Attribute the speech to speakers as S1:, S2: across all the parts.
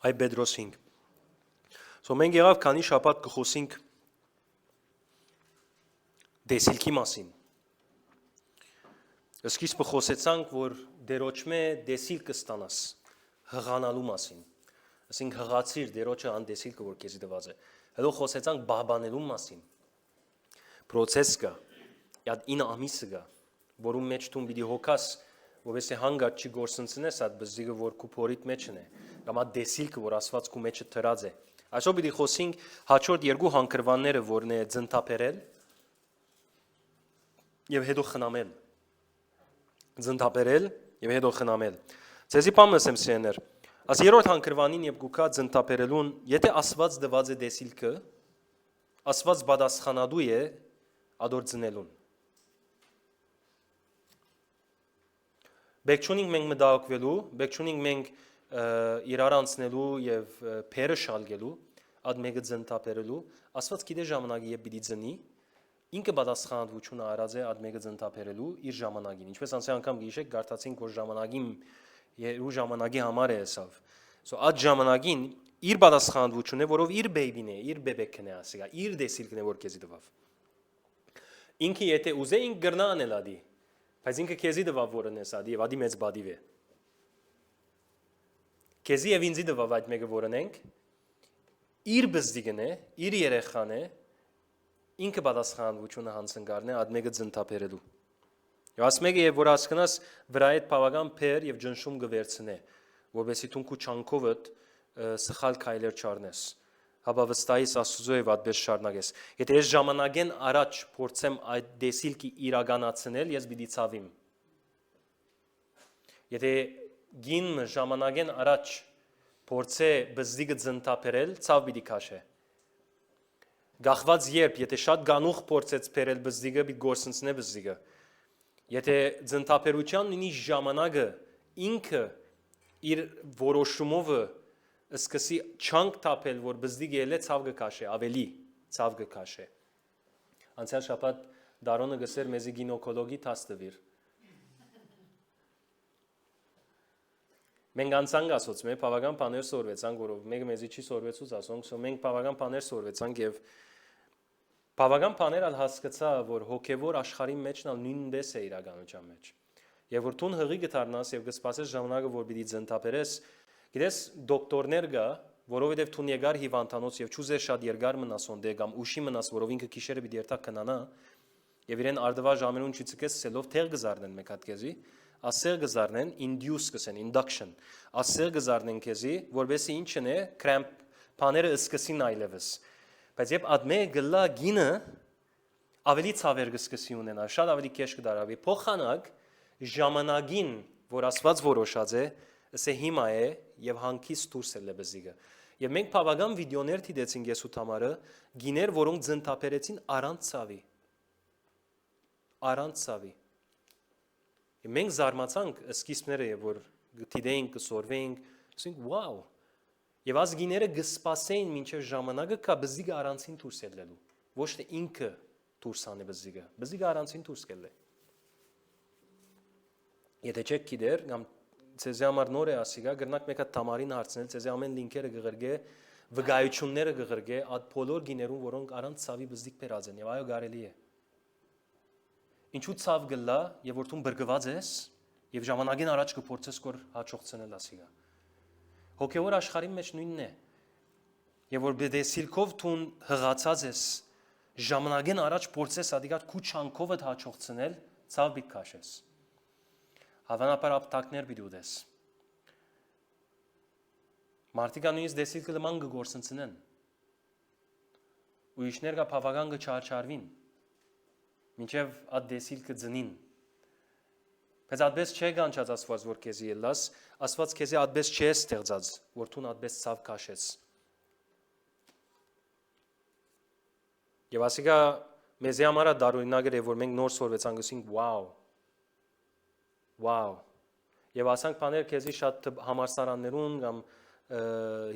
S1: Այ Պետրոս 5 So մենք եղավ քանի շաբաթ կխոսենք դեսիլքի մասին Սկիզբը խոսեցանք, որ դերոճմե դեսիլ կստանաս հղանալու մասին Ասենք հղացիր դերոճը ան դեսիլքը որ քեզի դված է Հետո խոսեցանք բահբանելու մասին Պրոցես կա Իդ 9 ամիսը կա որում մեջ դու պիտի հոգաս որովհետեւ հանգած չի գործընծնես այդ բզիկը որ քու փորիդ մեջն է կամ այդ դեսիլքը որ ասված քու մեջը թրած է Այսօր պիտի խոսենք հաջորդ երկու հանգրվանները որն է ձնտապերել եւ հետո խնամել ձնտապերել եւ հետո խնամել Ձեզի բամս եմ սեներ Աս երրորդ հանգրվանին եւ գուկա ձնտապերելուն եթե ասված դված է դեսիլքը ասված բադասխանադու է ադոր ձնելուն Բեկչունինք մենք մտահոգվելու, բեկչունինք մենք իրար անցնելու եւ փերը շալգելու, ад մեկը ձնտապերելու, ասված գիտե ժամանակի եւ պիտի ձնի, ինքը պատասխանատվությունը արած է ад մեկը ձնտապերելու իր ժամանակին։ Ինչպես անցյալ անգամ գիշեր գարտացինք որ ժամանակին ու ժամանակի համար է հեսավ։ So ад ժամանակին իր պատասխանատվությունը, որով իր բեյբին է, իր բեբեքն է ասիկա, իր դեսիլքն է որ քեզի տվավ։ Ինքը եթե ուզե ինք գրնա անել ադի Բայց ինքը քեզի դվավ որն ես ադի եւ ադի մեծ բադիվ է Քեզի եւ ինձի դվավ այդ մեկը որն ենք իր բզդիգն է իր երեխան է ինքը պատասխանատվությունը հանցնկարն է այդ մեկը ձնտապերելու Եվ աս մեկը եւ որ հասկանաս վրա այդ բավական փեր եւ ջնշում գվերցնե որովհետեւ դու քու չանքովդ սխալ քայլեր չառնես Հաբա վստահիս Աստուծո եւ այդպես շարունակես Եթե ես ժամանակեն առաջ փորձեմ այդ դեսիլքի իրականացնել ես պիտի ցավիմ Եթե գինը ժամանակեն առաջ փորձե բզդիգը ձնտապերել ցավ պիտի քաշե Գախված երբ եթե շատ գանուխ փորձեց փերել բզդիգը պիտի գործընծնե բզդիգը Եթե ձնտապերության նույնիսկ ժամանակը ինքը իր որոշումով Սկսի չանք տապել, որ բզդիգը ելե ցավ կքաշե, ավելի ցավ կքաշե։ Անցյալ շաբաթ Դարոնը գսեր մեզի գինեկոլոգի տաստվիր։ Մենք անցանք ասոց մե բավական բաներ սորվեցանք, որով մեկը մեզի չի սորվեցուց ասոնք, սո մենք բավական բաներ սորվեցանք եւ բավական բաներ ալ հասկացա, որ հոգեվոր աշխարհի մեջն ալ նույնպես է իրականության մեջ։ Եվ որ տուն հղի գտարնաս եւ կսպասես ժամանակը, որ պիտի ձնտապերես Գիտես դոկտորներ գա, որովհետև թուն եկար հիվանդանոց եւ չուզեր շատ երկար մնաս ոնդե կամ ուշի մնաս, որով ինքը քիշերը պիտի երթա կնանա եւ իրեն արդվա ժամերուն չծկես սելով թեր գզարնեն մեկ հատ քեզի, ասեր գզարնեն induce կսեն induction, ասեր գզարնեն քեզի, որովհետեւ ինչն է cramp բաները սկսին այլևս։ Բայց երբ ադմե գլա գինը ավելի ցավեր կսկսի ունենա, շատ ավելի քեշ կդարավի, փոխանակ ժամանակին, որ ասված որոշած է Սե հիմա է եւ հանկից դուրս է լեբզիգը։ Եվ մենք բավական վիդեոներ դիտեցինք ես ու Թամարը, գիներ, որոնք ձնտապերեցին առանց ցավի։ Առանց ցավի։ Եվ մենք զարմացանք սկիզբները, որ դիտեինք, կսորվեինք, ասենք վաու։ Եվ աս գիները գսպասեին մինչև ժամանակը կա բզիգը առանցին դուրս ելնելու։ Ոչ թե ինքը դուրս անի բզիգը։ Բզիգը առանցին դուրս կելե։ Եթե չեք գիտեր, կամ Ձեզի համար նոր է ասիգա, գրնակ մեկ հատ Թամարին հարցնել, ձեզի ամեն լինքերը գղրգե, վգայությունները գղրգե, այդ բոլոր գիներուն, որոնք առանց ցավի բզդիկ բերած են, եւ այո կարելի է։ Ինչու ցավ գլա, եւ որ դու բրգված ես, եւ ժամանակին առաջ կփորձես կոր հաջողցնել ասիգա։ Հոգեոր աշխարհի մեջ նույնն է։ Եվ որ դեսիլքով դու հղացած ես, ժամանակին առաջ փորձես ադիգա քու չանքով հաջողցնել, ցավ բիք քաշես։ Հավանաբար ապտակներ պիտի ուտես։ Մարդիկ նույնիսկ դեսիլքը լման կգործընծնեն։ Ուրիշներ կա բավական կչարչարվին։ Մինչև այդ դեսիլքը ձնին։ Բայց այդպես չէ կանչած ասված որ քեզի ելաս, ասված քեզի այդպես չէ ստեղծած, որ դու այդպես ցավ քաշես։ Եվ ասիկա մեզի համար դարօրինակ է որ մենք նոր սորվեցանք ասենք վաու Wow. Եվ ասանք բաներ քեզի շատ համալսարաններում կամ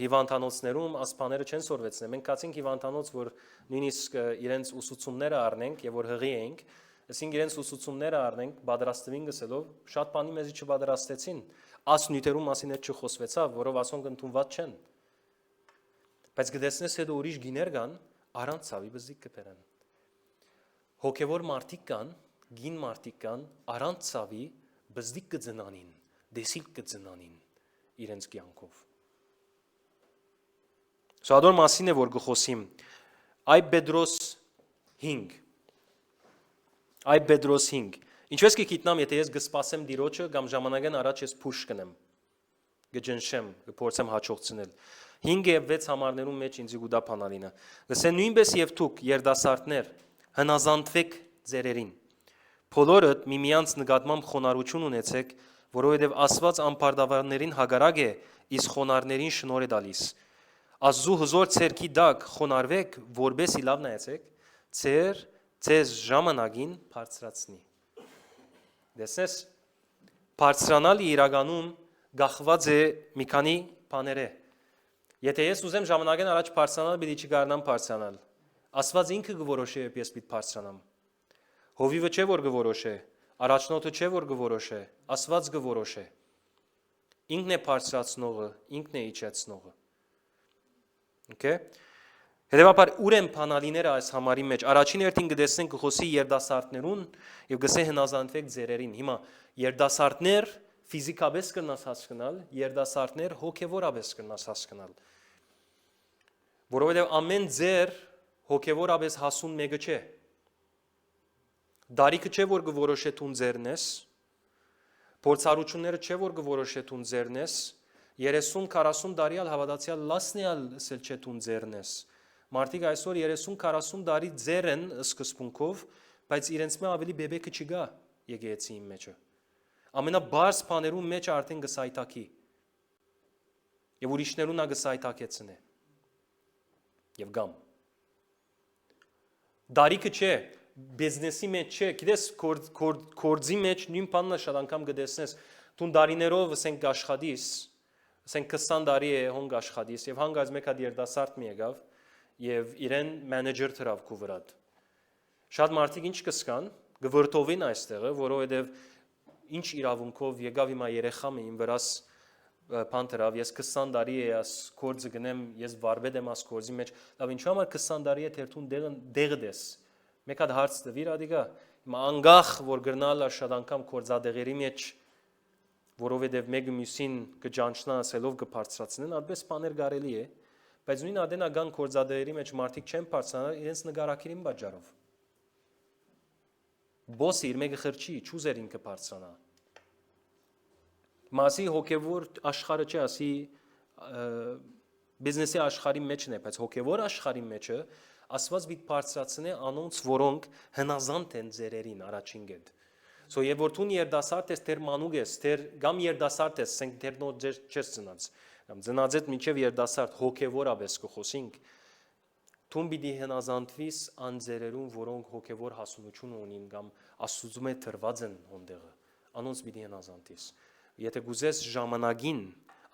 S1: հիվանդանոցներում աս բաները չեն սորվեցնե։ Մենք կացինք հիվանդանոց, որ նույնիսկ իրենց ուսուցումները առնենք եւ որ հղի ենք, ասենք իրենց ուսուցումները առնենք, պատրաստվին գսելով, շատ բանի մեզի չպատրաստեցին։ Աս նյութերում մասին հետ չխոսվեցավ, որով ասոնք ընդունված չեն։ Բայց գտեսնես հետո ուրիշ գիներ կան, առանց ցավի բզիկ կբերեն։ Հոգևոր մարդիկ կան, գին մարդիկ կան, առանց ցավի բզիկ կծնանին, դեսիլ կծնանին իրենց կյանքով։ Սադոր մասին է որ գխոսիմ։ Այ Պետրոս 5 Ինչպես կգիտնամ, եթե ես գսպասեմ դիրոջը կամ ժամանակեն առաջ ես փուշ կնեմ, գջնշեմ, կփորձեմ հաջողցնել։ 5 եւ 6 համարներում մեջ ինձ գուտա փանալինը։ Գսե նույնպես եւ դուք երդասարտներ հնազանդվեք ձերերին։ Բոլորդ միմյանց նկատմամբ խոնարհություն ունեցեք, որովհետեւ Աստված անպարտավորներին հագարակ է, իսկ խոնարհներին շնորհ է տալիս։ Աստծու հզոր ցերքի դակ խոնարհվեք, որբեսի լավ նայեցեք, ձեզ ժամանակին բարձրացնի։ Դեսես բարձրանալ իրականում գախված է մի քանի բաներ է։ Եթե ես ուզեմ ժամանակին առաջ բարձրանալ, պիտի չկարողանամ բարձրանալ։ Աստված ինքը կորոշի երբ ես պիտի բարձրանամ։ Հովիվը չէ որ կորոշի, առաջնորդը չէ որ կորոշի, Աստված կորոշի։ Ինքն է բարձրացնողը, ինքն է իջեցնողը։ Okay? Հետևաբար ուր են փանալիները այս համարի մեջ։ Առաջին հերթին կտեսնենք գխոսի երդասարտներուն եւ գսե հնազանդվեք ձերերին։ Հիմա երդասարտներ ֆիզիկապես կնաս հասկանալ, երդասարտներ հոգեվորապես կնաս հասկանալ։ Որովհետեւ ամեն ձեր հոգեվորապես հասուն մեկը չէ։ Դարիքը չէ որ կորոշե տուն ձերն ես, փորձառությունները չէ որ կորոշե տուն ձերն ես, 30-40 տարի հավատացյալ լասնիալ սել չէ տուն ձերն ես։ Մարդիկ այսօր 30-40 տարի ձեր են սկզբունքով, բայց իրենց մե ավելի բեբեկը չգա եկեղեցիի մեջը։ Ամենաբարձ բաներում մեջ արդեն գսայթակի։ Եվ ուրիշներուն ա գսայթակեցնե։ Եվ գամ։ Դարիքը չէ, բիզնեսի մեջ չէ, գիտես կորձի մեջ նույն բանն է շատ անգամ գտեսնես, տուն դարիներով ասենք աշխատիս, ասենք 20 տարի է հոնք աշխատիս եւ հանգած մեկ հատ երդասարդ մի եկավ եւ իրեն մենեջեր դրավ քու վրատ։ Շատ մարդիկ ինչ կսկան, գվրտովին այստեղը, որովհետեւ ինչ իրավունքով եկավ հիմա երեխամ իմ վրաս բան դրավ, ես 20 տարի է աս կորձը գնեմ, ես վարվետ եմ աս կորձի մեջ, լավ ինչու համար 20 տարի է թերթուն դեղը դես։ Մեկ հատ հարց տվիր ադիգա, հիմա անգախ որ գրնալ է շատ անգամ կորձադեղերի մեջ, որովհետև մեկը մյուսին կճանչնա ասելով կբարձրացնեն, այդպես բաներ կարելի է, բայց նույն ադենական կորձադեղերի մեջ մարդիկ չեն բարձրանալ իրենց նկարակիրին պատճառով։ Բոսը իր մեկը խրճի, չուզեր ինքը բարձրանա։ Մասի հոգևոր աշխարհը չէ, ասի բիզնեսի աշխարհի մեջն է, բայց հոգևոր աշխարհի մեջը Աստված պիտի բարձրացնե անոնց, որոնք հնազանդ են ձերերին առաջին գետ։ So եւ որ դու երդասարդ ես, դեր մանուկ ես, դեր կամ երդասարդ ես, ասենք դեր նոր չես ծնած, կամ ծնածդ մինչեւ երդասարդ հոգևորապես կխոսենք, դու պիտի հնազանդվիս անձերերուն, որոնք հոգևոր հասունություն ունին կամ Աստծու մեջ դրված են հոնդեղը, անոնց պիտի հնազանդվիս։ Եթե գուզես ժամանակին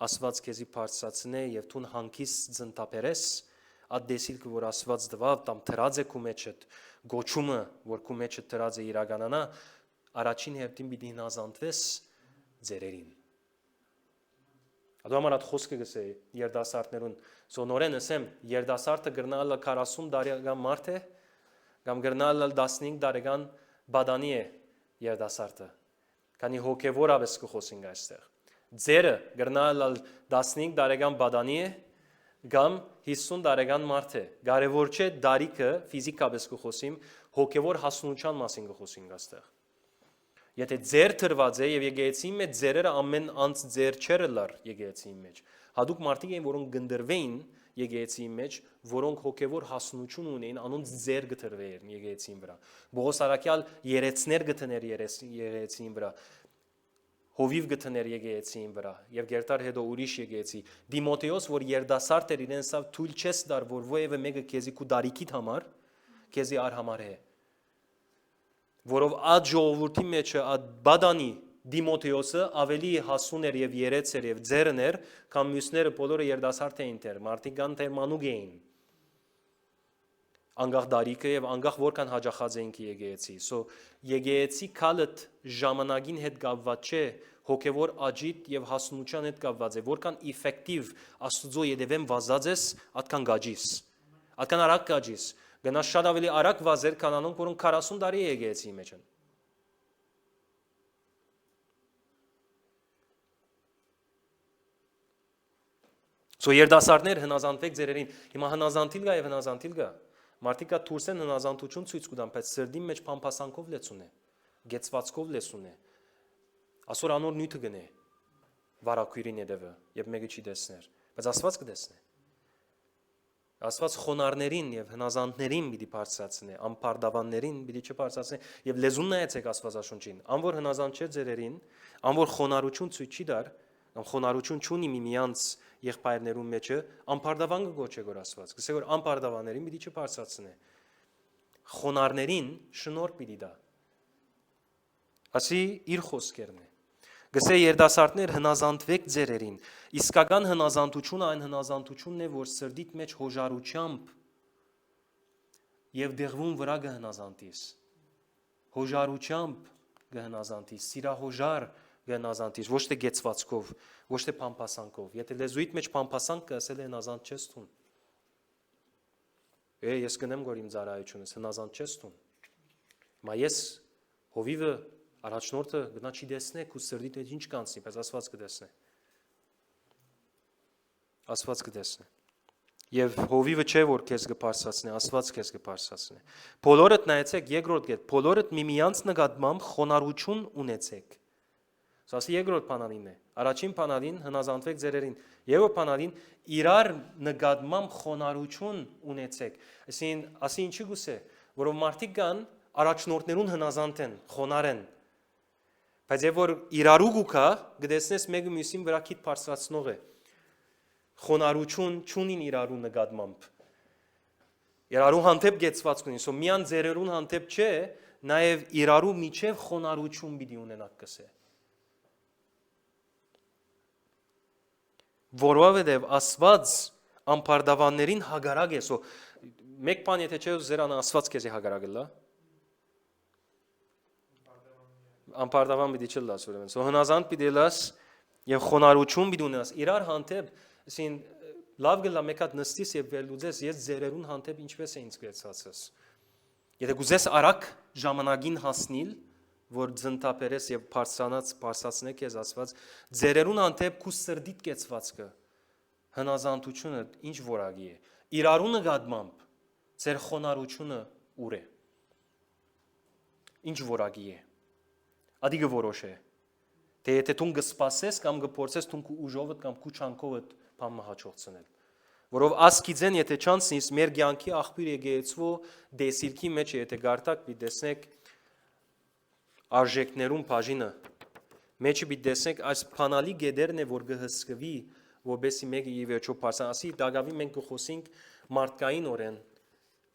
S1: Աստված քեզի բարձրացնե եւ դու հանգիստ ծնտապերես, այդ դեսիլքը որ Աստված դվավ, տամ դրած է քու մեջդ, գոչումը որ քու մեջդ դրած է իրականանա, առաջին հերթին պիտի հնազանդվես ձերերին։ Ադու համար այդ խոսքը գսե երդասարտներուն, սոնորեն ասեմ, երդասարտը գրնալը 40 տարեկան մարդ է, կամ գրնալը 15 տարեկան բադանի է երդասարտը, քանի հոգևորապես կխոսենք այստեղ։ Ձերը գրնալը 15 տարեկան բադանի է, կամ 50 տարեկան մարդ է, կարևոր չէ դարիքը ֆիզիկապես կխոսիմ, հոգևոր հասունության մասին կխոսենք այստեղ։ Եթե ձեր թրված է եւ եկեղեցիի մեջ ձերերը ամեն անց ձեր չերը լար եկեղեցիի մեջ։ Հadouk մարդիկ են, որոնք գնդրվեին եկեղեցիի մեջ, որոնք հոգևոր հասունություն ունեին, անոնց ձեր գտրվեին եկեղեցիին վրա։ Բողոս Արաքյալ երեցներ գտներ եկեղեցիին վրա։ Հովիվ գտներ եկեղեցիին վրա եւ Գերտար հետո ուրիշ եկեղեցի։ Դիմոթեոս, որ երդասարդ էր, իրեն սա թույլ չես դար, որ ովևէ մեկը քեզի քու դարիքիդ համար, քեզի արհամար է։ Որով այդ ժողովրդի մեջ այդ բադանի Դիմոթեոսը ավելի հասուն էր եւ երեց էր եւ ձերն էր, քան մյուսները բոլորը երդասարդ էին դեր, մարդիկ կան դեր մանուկ էին։ Անգախ դարիքը եւ անգախ որքան հաջախած էինք եկեղեցի։ So եկեղեցի քալդ ժամանակին հետ կապված չէ, հոգևոր աճիտ եւ հասունության հետ կապված է, որքան էֆեկտիվ Աստծո յետևեմ վազած ես, այդքան գաջիս, այդքան արագ գաջիս, գնաս շատ ավելի արագ վազեր, քան անոնք, որոնք 40 տարի եկեղեցի մեջ են։ Սո երդասարդներ հնազանդվեք ձերերին, հիմա հնազանդիլ գա եւ հնազանդիլ գա։ Մարդիկա դուրս են հնազանդություն ցույց կտան, բայց սրդի մեջ փամփասանքով լեցուն է, գեցվածքով լեցուն է։ Ասոր անոր նյութը գնե վարակույրին յետևը եւ մեկը չի տեսներ, բայց Աստված կտեսնի։ Աստված խոնարհներին եւ հնազանդներին պիտի բարձրացնի, անպարտավաններին պիտի չբարձրացնի եւ լեզուն նայեցեք Աստվածաշունչին, անոր հնազանդ չէ ձերերին, անոր խոնարհություն ցույց չի դար, կամ խոնարհություն չունի միմյանց եղբայրներուն մեջը, անպարտավան կգոչե գոր Աստված, գսե որ անպարտավաններին պիտի չբարձրացնի, խոնարհներին շնորհ պիտի դա։ Ասի իր խոսքերն է։ Գսե երդասարտներ հնազանդվեք ձերերին, իսկական հնազանդությունը այն հնազանդությունն է, որ սրդիդ մեջ հոժարությամբ եւ դեղվում վրա կհնազանդիս, հոժարությամբ կհնազանդիս, սիրահոժար կհնազանդիս, ոչ թե գեցվածքով, ոչ թե փամփասանքով։ Եթե լեզուիդ մեջ փամփասանք կա, ասել է հնազանդ չես տուն։ Ես կնեմ գոր իմ ծառայությունս, հնազանդ չես տուն։ Մա ես հովիվը առաջնորդը գնա չի դեսնեք ու սրդիդ հետ ինչ կանցնի, բայց Աստված կդեսնի։ Աստված կդեսնի։ Եվ հովիվը չէ որ քեզ կբարձրացնի, Աստված քեզ կբարձրացնի։ Բոլորդ նայեցեք երկրորդ կետ, բոլորդ միմյանց նկատմամբ խոնարհություն ունեցեք։ Սա երկրորդ բանալին է։ Առաջին բանալին հնազանդվեք ձերերին, երկրորդ բանալին իրար նկատմամբ խոնարհություն ունեցեք։ Այսինքն, ասի ինչի գուսե, որով մարդիկ կան առաջնորդներուն հնազանդ են, խոնարհ են։ Բայց եւ որ իրարու գուքա, գտեսնես մեկը մյուսին վրա քիթ բարձրացնող է։ Խոնարհություն չունին իրարու նկատմամբ։ Իրարու հանդեպ գեցված կունի, սո միան ձերերուն հանդեպ չէ, նաեւ իրարու միջև խոնարհություն պիտի ունենաք կսե։ Որովհետև Աստված անպարտավաններին հագարակ է, սո մեկ բան եթե չէ զերանը Աստված քեզի հագարակ է լա։ Անպարտավան պիտի չլաս ուրեմն, սո հնազանդ պիտի լաս եւ խոնարհություն պիտի ունենաս, իրար հանդեպ, այսին լավ գլա մեկ հատ նստիս եւ վերլուծես, ես ձերերուն հանդեպ ինչպես է ինձ գեցածս։ Եթե գուզես արագ ժամանակին հասնիլ, որ ձնտապերես եւ բարձրացնեք քեզ Աստված, ձերերուն հանդեպ քու սրդիդ կեցվածքը, հնազանդությունը ինչ որակի է։ Իրարու նկատմամբ ձեր խոնարհությունը ուր է։ Ինչ որակի է։ Ադիգը որոշ է։ Թե եթե դու կսպասես կամ կփորձես դու քու ուժովդ կամ քու չանքովդ բանը հաջողցնել։ Որով ասկիցեն եթե չանցնես մեր ցանկի աղբյուր եկեղեցու դեսիլքի մեջ եթե գարտակ պիտի տեսնեք արժեքներուն բաժինը մեջը պիտի տեսնեք այս փանալի գեդերն է որ կհսկվի որբեսի մեկը ի վերջո բարձրացի դագավի մենք կխոսենք մարդկային օրեն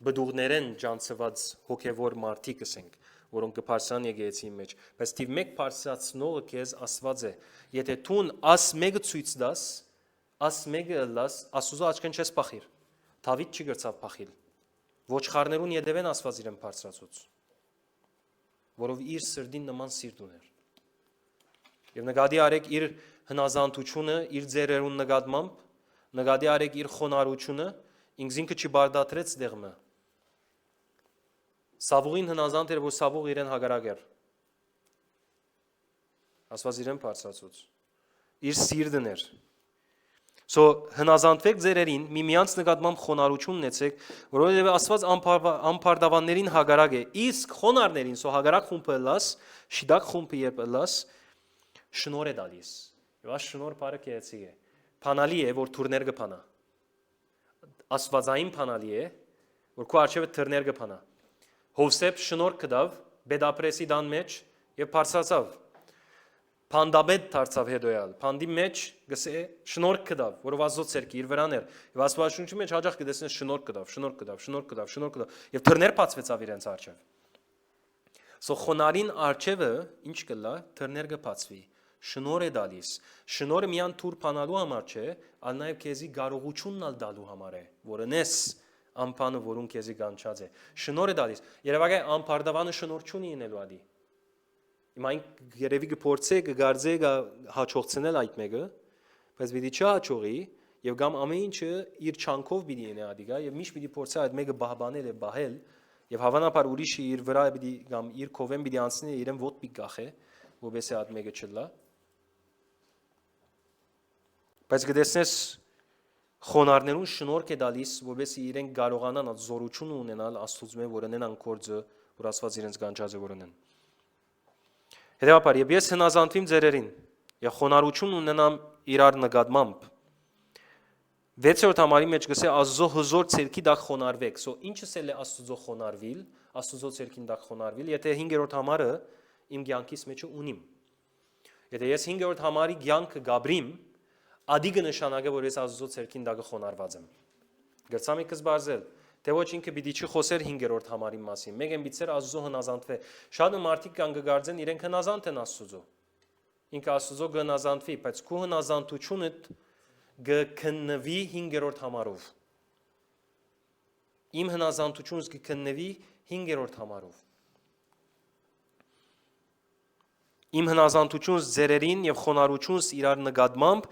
S1: բդուղներեն ջանցված հոգևոր մարդիկ ասենք որոնք կբարձրան եկեղեցի մեջ բայց դիվ մեկ բարձրացնողը քեզ Աստված է եթե դու աս մեկը ցույց դաս աս մեկը լաս Աստուծո աչքեն չես փախիր Դավիթ չի գրծավ փախիլ ոչխարներուն յետևեն Աստված իրեն բարձրացուց որով իր սրդին նման սիրտ ուներ եւ նկատի արեք իր հնազանդությունը իր ձերերուն նկատմամբ նկատի արեք իր խոնարհությունը ինքզինքը չբարդատրեց դեղմը Սավուղին հնազանդ էր որ Սավուղ իրեն հագարակ էր Աստված իրեն բարձրացուց իր սիրտն էր Սո հնազանդվեք ձերերին միմյանց նկատմամբ խոնարհություն ունեցեք որովհետև Աստված անպարտավաններին հագարակ է իսկ խոնարհներին սո հագարակ խումբը լաս շիդակ խումբը երբ լաս շնոր է դալիս եւ այս շնոր բարը կեցի է փանալի է որ թուրներ կփանա Աստվածային փանալի է որ քո արժևը թուրներ կփանա Հովսեփ շնոր կդավ բեդապրեսի դան մեջ եւ բարձրացավ Փանդաբեդ դարձավ հետոյալ փանդի մեջ գսե շնորհ կդավ որով Աստծո ցերկի իր վրան էր եւ Աստվածաշունչի մեջ հաջող կտեսնես շնորհ կդավ եւ թռներ բացվեցավ իրենց արժև Սո խոնարին արժևը ինչ կլա թռներ կբացվի շնորհ է դալիս շնորհը միան թուր փանալու համար չէ այլ նաեւ քեզի կարողությունն ալ դալու համար է որը նես ամփանը որուն քեզի կանչած է շնորհ է դալիս երևակայ անպարտավանը շնորհ չունի ինելու ադի Հիմա այն երևի կփորձե կգարձե հաջողցնել այդ մեկը, բայց պիտի չհաջողի եւ գամ ամեն ինչը իր չանքով պիտի ինի ադիգա եւ միշտ պիտի փորձի այդ մեկը բահբանել եւ բահել եւ հավանաբար ուրիշը իր վրա պիտի գամ իր կովեն պիտի անցնի իրեն ոտ պիտի գախե որովհետեւ այդ մեկը չլա բայց գտեսնես խոնարհներուն շնորհք է դալիս որովհետեւ իրենք կարողանան այդ զորությունը ունենալ աստծո որ ունենան կորձը որ Աստված իրենց գանչածը որ ունեն հետեւաբար ես հնազանդվիմ ձերերին եւ խոնարհություն ունենամ իրար նկատմամբ 6-րդ համարի մեջ գսե Աստծո հզոր ցերքի դակ խոնարհվեք so ինչս էլ է Աստծո խոնարհվիլ Աստծո ցերքին դակ խոնարհվիլ եթե 5-րդ համարը իմ կյանքից մեջը ունիմ եթե ես 5-րդ համարի կյանքը գաբրիմ ադիգը նշանակե որ ես Աստծո ցերքին դակ խոնարհված եմ գրծամիկս բարձել թե ոչ ինքը պիտի չխոսեր 5-րդ համարի մասին մեկ են պիտի Աստծո հնազանդվե շատ մարդիկ կան կգարձեն իրենք հնազանդ են Աստծո ինքը Աստծո գնազանդվի բայց քո հնազանդությունը գքննվի 5-րդ համարով իմ հնազանդությունս գքննվի 5-րդ համարով իմ հնազանդությունս ձերերին եւ խոնարհությունս իրար նկատմամբ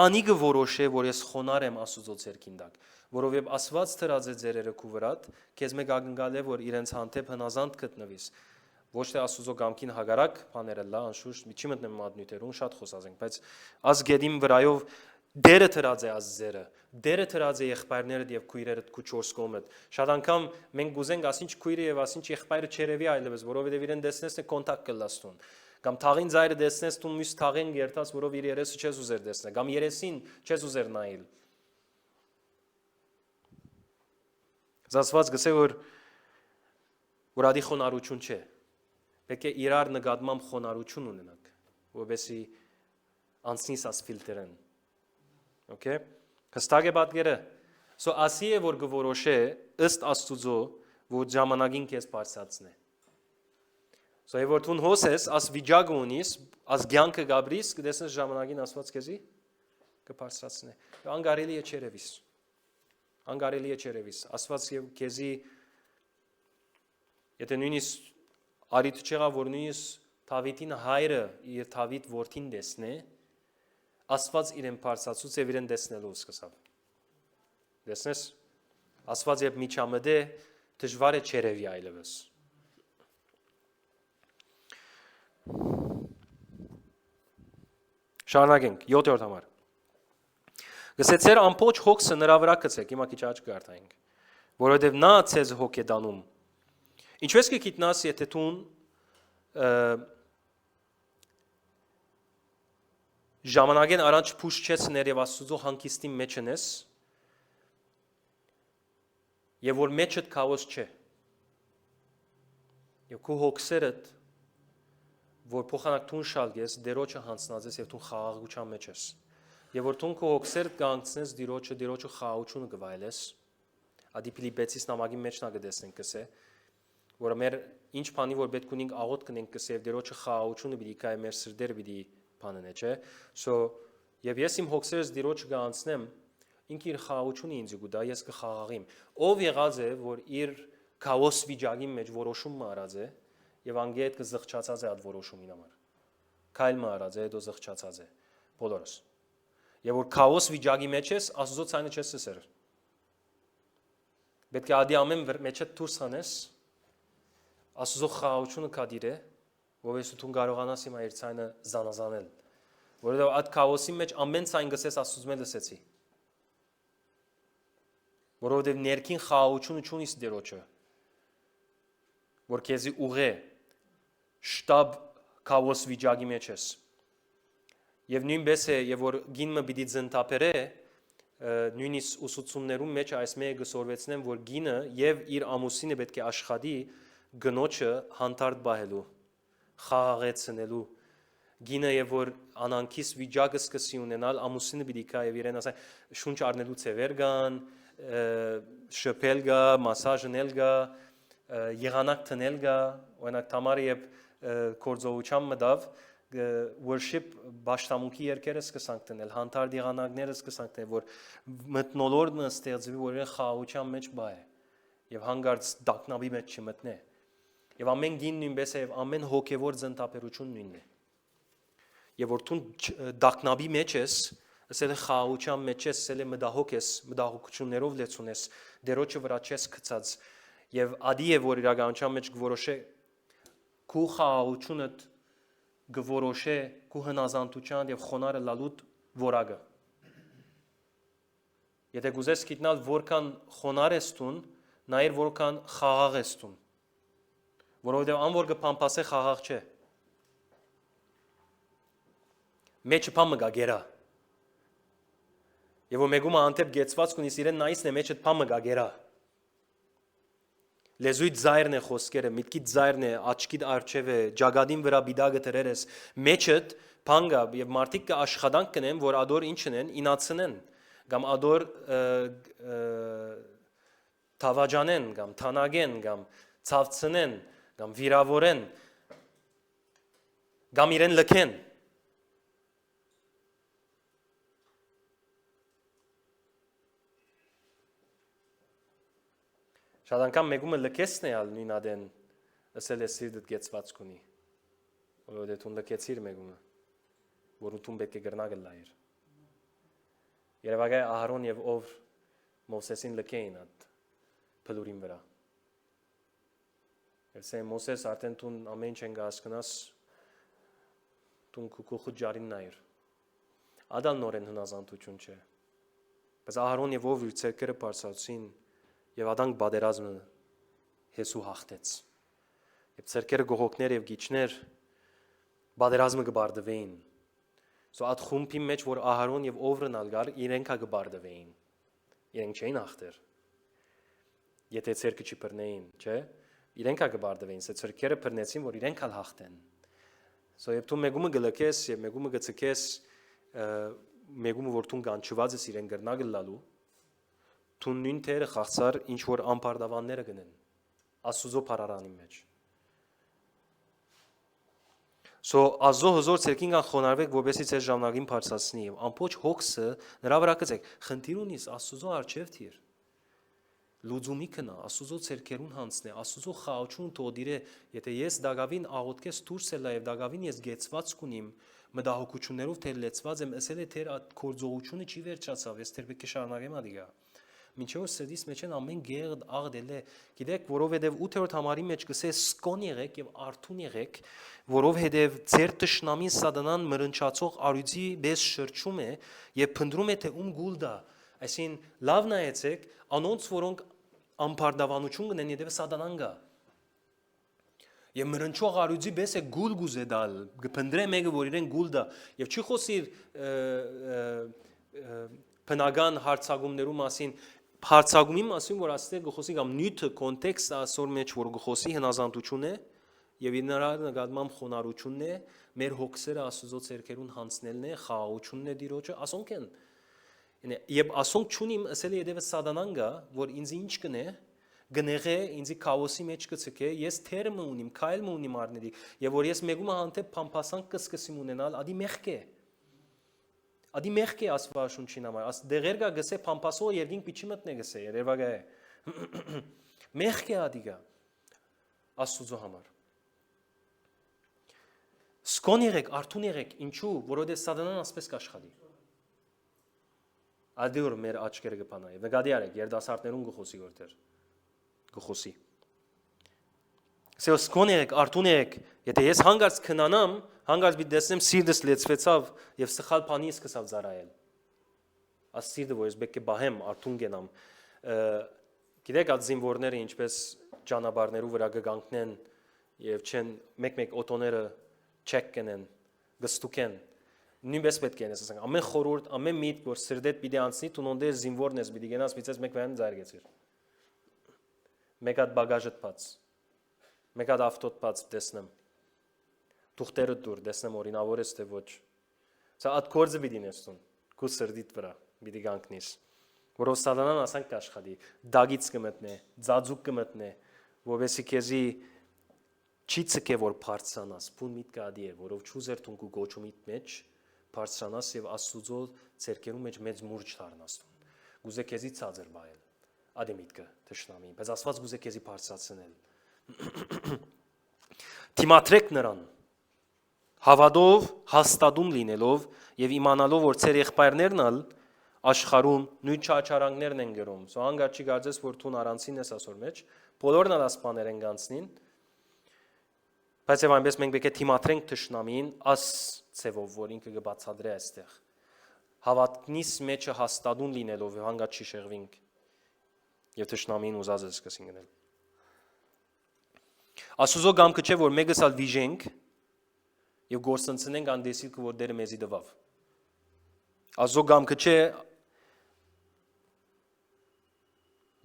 S1: անիգը որոշե որ ես խոնար եմ Աստծո ցերքին դակ որովհետեւ Աստված դրած է ձերերը քու վրատ քեզ մեկ ակնկալ է որ իրենց հանդեպ հնազանդ գտնվիս ոչ թե Աստծո կամքին հագարակ բաները լա անշուշտ մի չի մտնեմ մատնյութերուն շատ խոսածենք բայց ազգեդիմ վրայով դերը դրած է ազզերը դերը դրած է եղբայրներդ եւ քույրերդ քու 4 կողմդ շատ անգամ մենք գուզենք ասինչ քույրը եւ ասինչ եղբայրը չերևի այլևս որովհետեւ իրեն դեսնես է կոնտակտ կլաստուն կամ թաղին ծայրը դեսնես դու մյուս թաղին երթաս որով իր երեսը չես ուզեր դեսնել կամ երեսին չես ուզեր նայել Զասված գսե որ ադի խոնարհություն չէ պետք է իրար նկատմամբ խոնարհություն ունենաք որովհետեւ անցնիս աս ֆիլտրեն Okay հստակ է պատկերը so ասի է որ գորոշե ըստ Աստուծո որ ժամանակին քեզ բարձրացնե so եւ որ դու հոսես աս վիճակը ունիս աս ցանկը գաբրիս կդեսնես ժամանակին Աստված քեզի կբարձրացնե անգարելի է չերևիս անգարելի է չերևիս Աստված եւ քեզի եթե նույնիսկ արիթ չեղա որ նույնիսկ Դավիթին հայրը իր Դավիթ որդին դեսնե Աստված իրեն բարձրացուց եւ իրեն դեսնելու սկսավ դեսնես Աստված եւ միջամդե դժվար է չերևի այլևս Շարունակենք 7-րդ համար Գսեցեր ամբողջ հոգսը նրա վրա գցեք հիմա քիչ աճ կարտայինք որովհետեւ նա ցեզ հոգ է դանում ինչպես կգիտնաս եթե դու Ժամանակեն առաջ փուշ չես ներև Աստծո հանգիստի մեջ ես եւ որ մեջդ քաոս չէ եւ քո հոգսերդ որ փոխանակ տուն շալգես դերոջը հանցնած ես եւ դու խաղաղության մեջ ես եւ որ դու քո հոգսերդ կանգնես դերոջը խաղաղությունը կվայելես ադի Ֆիլիպեցիս նամակի մեջ նա կդեսնենք կսե որ մեր ինչ բանի որ պետք ունենք աղոտ կնենք կսե եւ դերոջը խաղաղությունը պիտի կայ մեր սրտերը պիտի բանն է չէ so եւ ես իմ հոգսերս դիրոջ կանցնեմ ինքը իր խաղաղությունը ինձ գուտա ես կխաղաղիմ ով եղած է որ իր քաոս վիճակի մեջ որոշում մարած է եւ անգետ կզղջացած է այդ որոշումին համար քայլ մարած է դու զղջացած է բոլորս եւ որ քաոս վիճակի մեջ ես Աստծո ցայնը չես սեր պետք է ադի ամեն մեջը դուրս հանես Աստծո խաղաղությունը կադիր է Որովհետեւ դու կարողանաս հիմա իր ցայնը զանազանել որովհետեւ այդ քաոսի մեջ ամեն ցայն գսես Աստծո մեջ լսեցի որովհետեւ ներքին խաղաղությունը չունիս դերոջը որ քեզի ուղե շտաբ քաոս վիճակի մեջ ես եւ նույնպես է եւ որ գինը պիտի ծնտապերե նույնիսկ ուսուցումներում մեջ այս մեկը գսորվեցնեմ որ գինը եւ իր ամուսինը պետք է աշխատի գնոջը հանդարտ բահելու խաղաղեցնելու գինը եւ որ անանքիս վիճակը սկսի ունենալ ամուսինը պիտի կա եւ իրեն ասա շունչ առնելու ծևեր կան շփել գա մասաժնել գա եղանակ տնել գա օրինակ Թամարը եւ կորձողության մտավ worship բաշտամունքի երկերը սկսանք տնել հանդարտ եղանակները սկսանք տնել որ մտնոլորտը ստեղծվի որ իրեն խաղաղության մեջ բայ եւ հանգարց դակնաբի մեջ չմտնե Եվ ամեն գին նույնպես է, եւ ամեն հոգևոր զնտապերություն նույնն է։ Եվ որ դու դակնաբի մեջ ես, ասել է խաղաղության մեջ ես, ասել է մտահոգ ես, մտահոգություններով լեցուն ես, դերոջը վրա չես գցած, եւ ադի է որ իրականության մեջ գորոշե քու խաղաղությունը գորոշե քու հնազանդության եւ խոնարհը լալուտ որակը։ Եթե գուզես գիտնալ որքան խոնարհ ես տուն, նայր որքան խաղաղ ես տուն։ Որովհետեւ անոր կփամփասե խաղաղ չէ։ Մեջը փամը գա գերա։ Եվ որ մեգումը անտեպ գեցված կունիս իրեն նայիսն է մեջը փամը գա գերա։ Լեզույթ զայրն է խոսքերը, միտքիդ զայրն է, աչքիդ արջև է, ջագադին վրա բիդագը դրեր ես, մեջդ փանգա եւ մարդիկ կաշխատանք կնեն, որ ադոր ինչն են, ինացնեն, կամ ադոր թավաջանեն, կամ թանագեն, կամ ցավցնեն, կամ վիրավորեն, կամ իրեն լքեն։ Շատ անգամ մեգումը լքեսն է ալ նույն ադեն, ասել է սիրտդ գեցված կունի, որովհետև տուն լքեցիր մեգումը, որ ութուն պետք է գրնագը լայր։ Երևակայ Ահարոն եւ ով Մովսեսին լքեին այդ փլուրին վրա։ Եվ սե Մովսես արդեն տուն ամեն չեն գասկնաս, տուն կուկուխու ջարին նայր։ Ադալ նորեն հնազանդություն չէ։ Բայց Ահարոն եւ ով իր ցերկերը բարձրացին եւ ադանք բادرազմը Հեսու հաղթեց։ Եվ ցերկերը գողոքներ եւ գիչներ բادرազմը կբարդվեին։ Սո այդ խումբի մեջ որ Ահարոն եւ Օվրն ալգար իրենքա կբարդվեին։ Իրենք չէին հաղթեր։ Եթե ցերկը չի բռնեին, չէ՞։ Իրենքա կբարդվեին, սա ցերկերը բռնեցին, որ իրենք ալ հաղթեն։ Սո եւ դու մեգումը գլքես եւ մեգումը գցկես մեգումը որ դու կանչված ես իրեն գրնագը լալու Դու նույն թերը խաղցար ինչ որ ամբարդավանները գնեն Աստուծո փարարանի մեջ։ Սո ազո հզոր ցերկին կան խոնարհվեք որովհետեւ ձեր ժամանակին բարձրացնի եւ ամբողջ հոգսը նրա վրա կծեք խնդիր ունիս Աստուծո արչեւ թիր լուծումի կնա Աստուծո ցերկերուն հանցնե Աստուծո խաղաղություն թողդիրե եթե ես դագավին աղոթքես դուրս ելա եւ դագավին ես գեցված կունիմ մտահոգություններով թեր լեցված եմ ասել է թեր կորձողությունը չի վերջացավ ես թեր պետք է շարունակեմ ադիգա Մինչև որ սրդիս մեջ են ամեն գեղդ աղդել է, գիտեք, որովհետև 8-րդ համարի մեջ կսե սկոն եղեք եւ արթուն եղեք, որովհետև ձեր տշնամին սատանան մրնչացող արյուծի պես շրջում է եւ փնտրում է թե ում գուլդա, այսին լավ նայեցեք, անոնց որոնք ամբարդավանություն կնեն եւ սատանան գա։ Եվ մրնչող արյուծի պես է գուլ գուզե դալ, կփնտրե մեկը որ իրեն գուլդա եւ չի խոսիր բնական հարցակումներու մասին Հարցակումի մասին որ աստեղ գխոսի կամ նյութը կոնտեքստը ասոր մեջ որ գխոսի հնազանդություն է եւ նրա նկատմամբ խոնարհությունն է մեր հոգսերը Աստծո ցերկերուն հանցնելն է խաղաղությունն է դիրոջը ասոնք են եւ ասոնք ճունիմ ասել է եդեւս սատանան գա որ ինձ ինչ կնե գնեղե ինձի քաոսի մեջ կցկե ես թերմը ունիմ քայլը ունիմ արների եւ որ ես մեգումը հանդեպ փամփասանք կսկսիմ ունենալ ադի մեղք է Ադի մեղք է Աստվածաշունչին համար, դեղեր գա գսե փամփասող երկինք պիչի մտնե գսե, երևակա է։ Մեղք է ադիգա Աստուծո համար։ Սկոն եղեք, արթուն եղեք, ինչու, որովհետև սատանան ասպես կաշխատի։ Ադի որ մեր աչքերը կփանայի, նկատի արեք, երիտասարդներուն գխոսի որտեր։ Գխոսի։ Սա սկոն եղեք, արթուն եղեք, եթե ես հանգարց քնանամ Հանգարց բիտ դեսնեմ սիրտս լեցվեցավ եւ սխալ բանի սկսավ զարայել։ Աս սիրտը որ ես պետք է բահեմ, արթուն գնամ։ Գիտեք այդ զինվորները ինչպես ճանապարհներու վրա կգանքնեն եւ չեն մեկ-մեկ օտոները չեք կնեն, գստուկեն։ Նույնպես պետք է ասենք ամեն խորուրդ, ամեն միտք որ սրդեդ պիտի անցնի, տունոնդե զինվորն ես պիտի գնաս միցես մեկ վայրեն զարգեցիր։ Մեկ հատ բագաժդ բաց։ Մեկ հատ ավտոդ բաց դեսնեմ։ Թուղթերը դուր, դեսնեմ օրինավոր ես թե ոչ։ Սա այդ կորձը պիտի նստուն, քո սրդիդ վրա պիտի գանքնիս։ Որով սատանան ասանք կաշխատի, դագից կմտնե, ձաձուկ կմտնե, որովհետեւ քեզի չի ցկե որ բարձրանաս, բուն միտքը ադի է, որով ճուզեր թունկու գոչումիդ մեջ բարձրանաս եւ Աստուծո ցերկերու մեջ մեծ մուրջ դառնաս։ Գուզե քեզի ցածր բայել։ Ադի միտքը թշնամի, բայց Աստված գուզե քեզի բարձրացնել։ Թիմատրեք նրան, հավատով, հաստատուն լինելով եւ իմանալով, որ ձեր եղբայրներն ալ աշխարհում նույն չարչարանքներն են գրում։ Սո հանգար չի կարծես, որ դու առանցին ես ասոր մեջ, բոլորն ալ ասպաներ են գանցնին։ Բայց եւ այնպես մենք պետք է թիմատրենք թշնամին աս ցևով, որ ինքը կբացատրի այստեղ։ Հավատքնից մեջը հաստատուն լինելով եւ հանգած չի շեղվինք։ Եվ թշնամին ուզած է սկսին գնել։ Աստուծո գամքը չէ, որ մեկս ալ վիժենք եւ գործընծնենք անդեսիլքը, որ դերը մեզի դվավ։ Աստուծո գամքը չէ,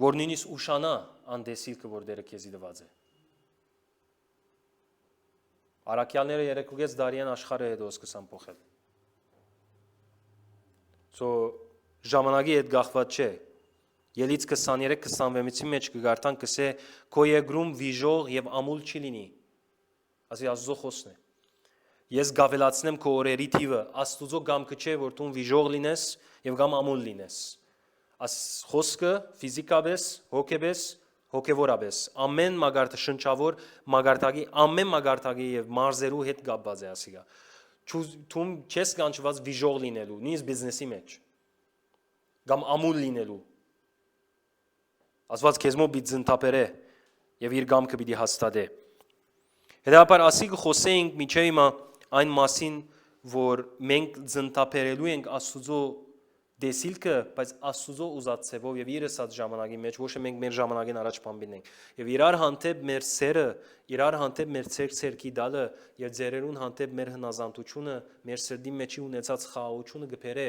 S1: որ նույնիսկ ուշանա անդեսիլքը, որ դերը քեզի դված է։ Արաքյալները 3.5 դարյան աշխարհը հետո սկսան փոխել։ Սո ժամանակի հետ գախված չէ։ Ելից 23-26-ի մեջ կգարտան կսե քո երկրում վիժող եւ ամուլ չի լինի։ Ասի Աստուծո խոսքն է։ Ես գավելացնեմ քո օրերի թիվը, Աստուծո գամքը չէ, որ դու վիժող լինես եւ կամ ամուլ լինես։ Աս խոսքը ֆիզիկապես, հոգեպես, հոգևորապես ամեն մագարտը շնչավոր մագարտակի ամեն մագարտակի եւ մարզերու հետ կապված է ասիգա դու չես կանչված վիժող լինելու նույնիսկ բիզնեսի մեջ կամ ամուլ լինելու ասված քեզ մոտ պիտի զնտապերե եւ իր գամքը պիտի հաստատե հետաբար ասի կխոսեինք միջև հիմա այն մասին որ մենք զնտապերելու ենք Աստուծո դեսիլքը, բայց Աստուծո ուզածեվով եւ իր ասած ժամանակի մեջ ոչ թե մենք մեր ժամանակին առաջ բամբինենք եւ իրար հանդեպ մեր սերը, իրար հանդեպ մեր ցերքի դալը եւ ձերերուն հանդեպ մեր հնազանդությունը, մեր սրդի մեջի ունեցած խաղաղությունը գբերե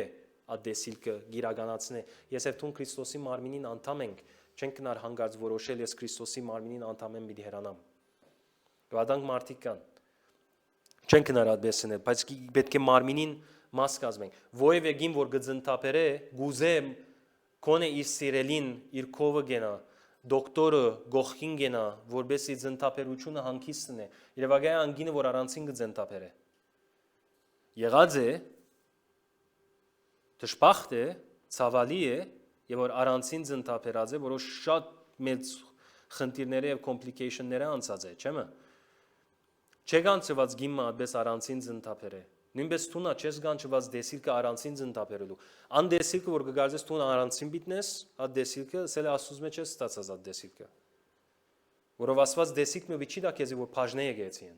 S1: այդ դեսիլքը գիրականացնե։ Ես եւ թուն Քրիստոսի մարմինին անդամ ենք, չենք կնար հանգարց որոշել ես Քրիստոսի մարմինին անդամ եմ պիտի հեռանամ։ Գվադանք մարդիկ կան։ Չենք կնար այդպեսնել, բայց պետք է մարմինին մաս կազմենք։ Որևէ գին որ գծընթապերը գուզե կոնե իր սիրելին իր կովը գենա, դոկտորը գողքին գենա, որբեսի ծնթապերությունը հանգիստն է։ Երևակայ անգինը որ առանցին գծընթապեր է։ Եղած է, դժբախտ է, ցավալի է, եւ որ առանցին ծնթապերած է, որոշ շատ մեծ խնդիրները եւ complication-ները անցած է, չէ՞։ Չեկանցված գիմը այդպես առանցին ծնթապեր է։ Նույնպես թունա չես գանչված դեսիլքը առանցին ծնտապերելու։ Ան դեսիլքը որ կգարձես թուն առանցին բիտնես, այդ դեսիլքը սել Աստուծո մեջ է ստացած այդ դեսիլքը։ Որով ասված դեսիլքը մի չի դա քեզի որ բաժնե եկեցին։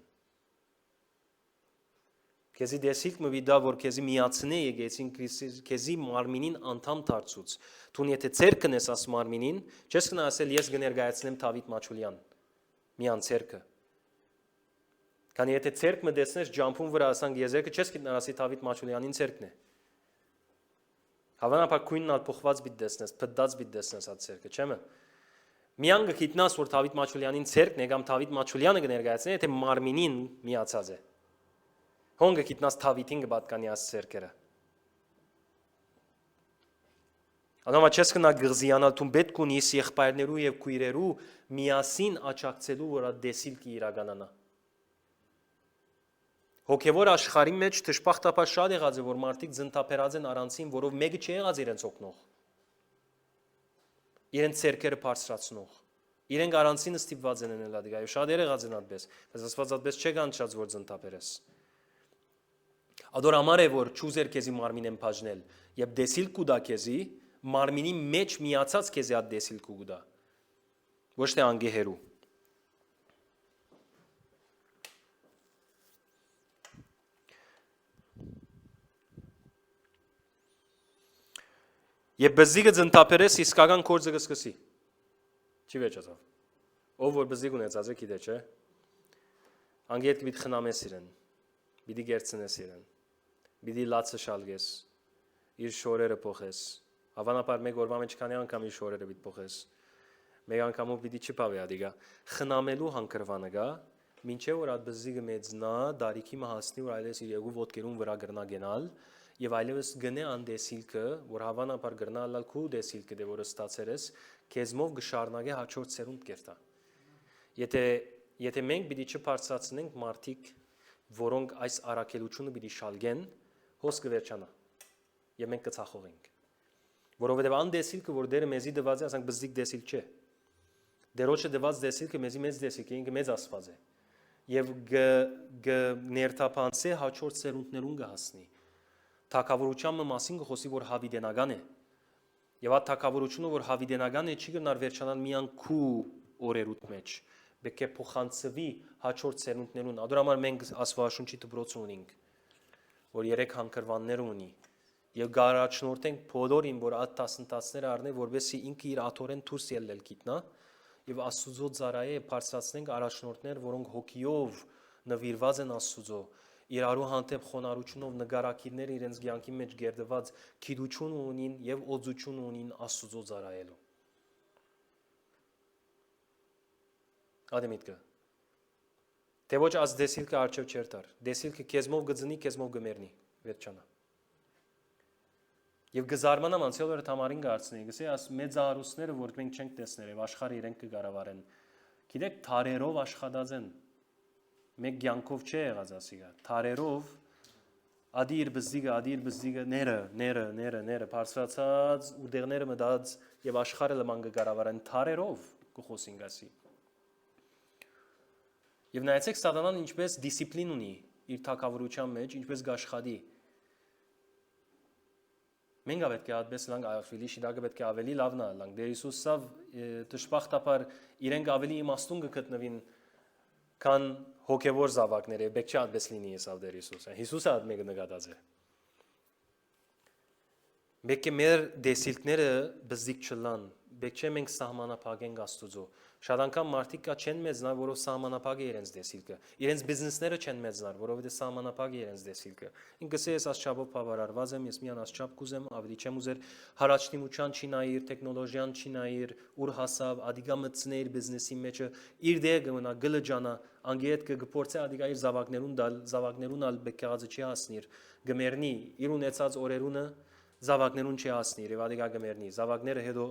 S1: Քեզի դեսիլքը մի դա որ քեզի միացնե եկեցին քեզի մարմինին անդամ դարձուց։ Թուն եթե ցերկն ես աս մարմինին, չես կնա ասել ես կներկայացնեմ Դավիթ Մաչուլյան։ Միան ցերկը։ Քանի եթե ցերկ մտեցնես ջամփուն վրա ասանք եզերքը չես գտնար ասի Դավիթ Մաչուլյանին ցերկն է։ Հավանաբար քույնն ալ փոխված բիտ դեսնես, փդած բիտ դեսնես այդ ցերկը, չէ՞։ Միան գիտնաս որ Դավիթ Մաչուլյանին ցերկն է կամ Դավիթ Մաչուլյանը կներկայացնի, եթե մարմինին միացած է։ Հոնգը գիտնաս Դավիթին կպատկանի աս ցերկերը։ Անամա չես կնա գղզիանալ թուն պետք ունիս եղբայրներու եւ քույրերու միասին աճակցելու որ այդ դեսիլքը իրականանա։ Հոգևոր աշխարհի մեջ դժբախտաբար շատ եղած է որ մարդիկ զնտապերած են առանցին, որով մեկը չի եղած իրենց օգնող։ Իրենց ցերկերը բարձրացնող։ Իրենք առանցին ստիպված են անել ադիգա, եւ շատ եղած են այդպես, բայց ասված այդպես չեկան շատ որ զնտապերես։ Ադոր համար է որ ճուզեր քեզի մարմին են բաժնել, եւ դեսիլ կուդա քեզի մարմինի մեջ միացած քեզի այդ դեսիլ կուդա։ Ոչ թե անգեհերու։ Եվ բզիկը ծնտապերես իսկական կորձը կսկսի։ Չի վերջացավ։ Ով որ բզիկ ունեցած է գիտե, չէ։ Անգի հետ կպիտ խնամես իրեն, պիտի գերցնես իրեն, պիտի լացը շալգես, իր շորերը փոխես։ Հավանաբար մեկ օրվա մեջ քանի անգամ իր շորերը պիտի փոխես։ Մեկ անգամով պիտի չփավի ադիգա։ Խնամելու հանգրվանը գա, մինչև որ այդ բզիկը մեծնա, դարիքի մը հասնի, որ այլևս իր երկու ոտքերուն վրա գրնա գնալ, եւ այլևս գնե ան դեսիլքը, որ հավանաբար գրնալալ քու դեսիլքը դե որը ստացեր ես, քեզմով գշարնագե հաջորդ սերունդ կերտա։ Եթե մենք պիտի չբարձրացնենք մարդիկ, որոնք այս առաքելությունը պիտի շալգեն, հոս կվերջանա։ Եվ մենք կծախողենք։ Որովհետև ան դեսիլքը, որ դերը մեզի դված է, ասենք բզիկ դեսիլ չէ։ Դերոջը դված դեսիլքը մեզի մեծ դեսիլ է, ինքը մեծ աստված է։ եւ ներթափանցի հաջորդ սերունդներուն կհասնի։ Թագավորության մասին կխոսի, որ հավիտենական է։ Եվ այդ թագավորությունը, որ հավիտենական է, չի գնար վերջանալ միան քու օրերուտ մեջ։ Պետք է փոխանցվի հաջորդ սերունդներուն։ Ադոր համար մենք Աստվածաշունչի դպրոց ունենք, որ 3 հանգրվաններ ունի։ Եվ գարաչնորտենք բոլորին, որ այդ դասընթացները առնեն, որովհետեւ ինքը իր աթորեն դուրս ելնել գիտնա, եւ Աստուծո ծառայե բարձրացնենք առաջնորդներ, որոնք հոգիով նվիրված են Աստուծո, իրարու հանդեպ խոնարհությունով նկարակիրներ իրենց կյանքի մեջ գերդված գիտություն ունին եւ օծություն ունին Աստուծո ծառայելու։ Ադեմիտկը։ Թե ոչ աս դեսիլքը արչև չերտար։ Դեսիլքը քեզմով գծնի, քեզմով գմերնի, վերջանա։ Եվ գզարմանամ անցյալ օրը համարին գարցնի, գսե աս մեծ արուսները, որ մենք չենք տեսներ, եւ աշխարհը իրենք կգարավարեն։ Գիտեք, թարերով աշխատած են։ Մեկ կյանքով չէ եղած ասիգա։ Թարերով ադիր բզդիգը ները բարձրացած ուդերները մտած եւ աշխարհը լման կգարավարեն թարերով կխոսին գասի։ Եվ նայեցեք սատանան ինչպես դիսցիպլին ունի իր թակավորության մեջ, ինչպես գաշխատի։ Մենք պետք է այդպես լանգ այլի շիդագը պետք է ավելի լավնա լանգ դեր Հիսուսով դժբախտաբար իրենք ավելի իմաստուն կգտնվին քան հոգևոր զավակները պետք չէ այդպես լինի եսավ դեր Հիսուսը Հիսուսը այդ մեկը նկատած է Պետք է մեր դեսիլքները բզիկ չլան պետք չէ մենք սահմանափակենք Աստուծո Շատ անգամ մարդիկ կա չեն մեծնար, որով սահմանափակ է իրենց դեսիլքը։ Իրենց բիզնեսները չեն մեծնար, որովհետև սահմանափակ է իրենց դեսիլքը։ Ինքս ես ասչափով բավարարված եմ, ես միան ասչափ կուզեմ, ավելի չեմ ուզեր հարաճնիմության չի նայիր, տեխնոլոգիան չի նայիր, ուր հասավ, ադիգա մտցներ բիզնեսի մեջը, իր դեր կմնա, գլջանա, անգետ կգործե ադիգա իր զավակներուն ալ բեկեղածը չի հասնիր, գմերնի, իր ունեցած օրերունը զավակներուն չի հասնիր, եւ ադիգա գմերնի, զավակները հետո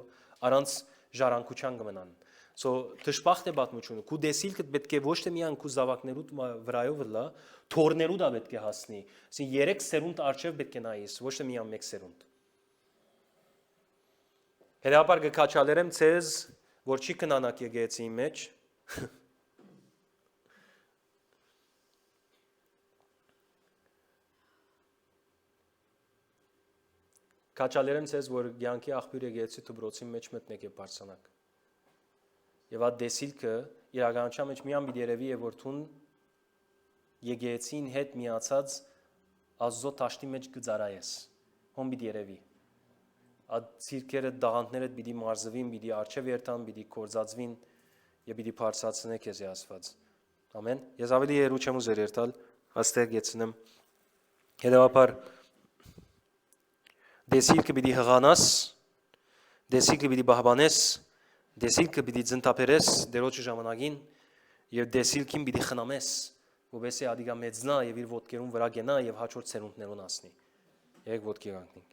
S1: առանց ժառանգության կմնան։ So դժբախտ է պատմությունը քու դեսիլքը պետք է ոչ թե միան քու զավակներուդ վրայով լա թորներու դա պետք է հասնի ասին 3 սերունդ արչև պետք է նայես ոչ թե միան 1 սերունդ Հետապար կքաչալերեմ ցեզ որ չի կնանակ եկեցի մեջ Քաչալերեմ ցեզ որ ցանկի աղբյուր եկեցի դբրոցի մեջ մտնեք է բարձանակ Եվ այդ դեսիլքը իրականության մեջ միան պիտի երևի է որ թուն եկեցին հետ միացած Աստծո տաշտի մեջ գծարայես հոն պիտի երևի այդ ցիրկերը դաղանտները պիտի մարզվին պիտի արչև երթան պիտի կորզածվին եւ պիտի բարձրացնե քեզ Աստված ամեն ես ավելի երու չեմ ուզեր երթալ հաստեղ գեցնեմ հետեւաբար դեսիլքը պիտի հղանաս դեսիլքը պիտի բահբանես Դեսիլքը պիտի ձնտապերես դերոջի ժամանակին եւ դեսիլքին պիտի խնամես որովհետեւ ադիգա մեծնա եւ իր ոտքերուն վրա գնա եւ հաջորդ սերունդներուն ասնի Եք ոտքի կանգնենք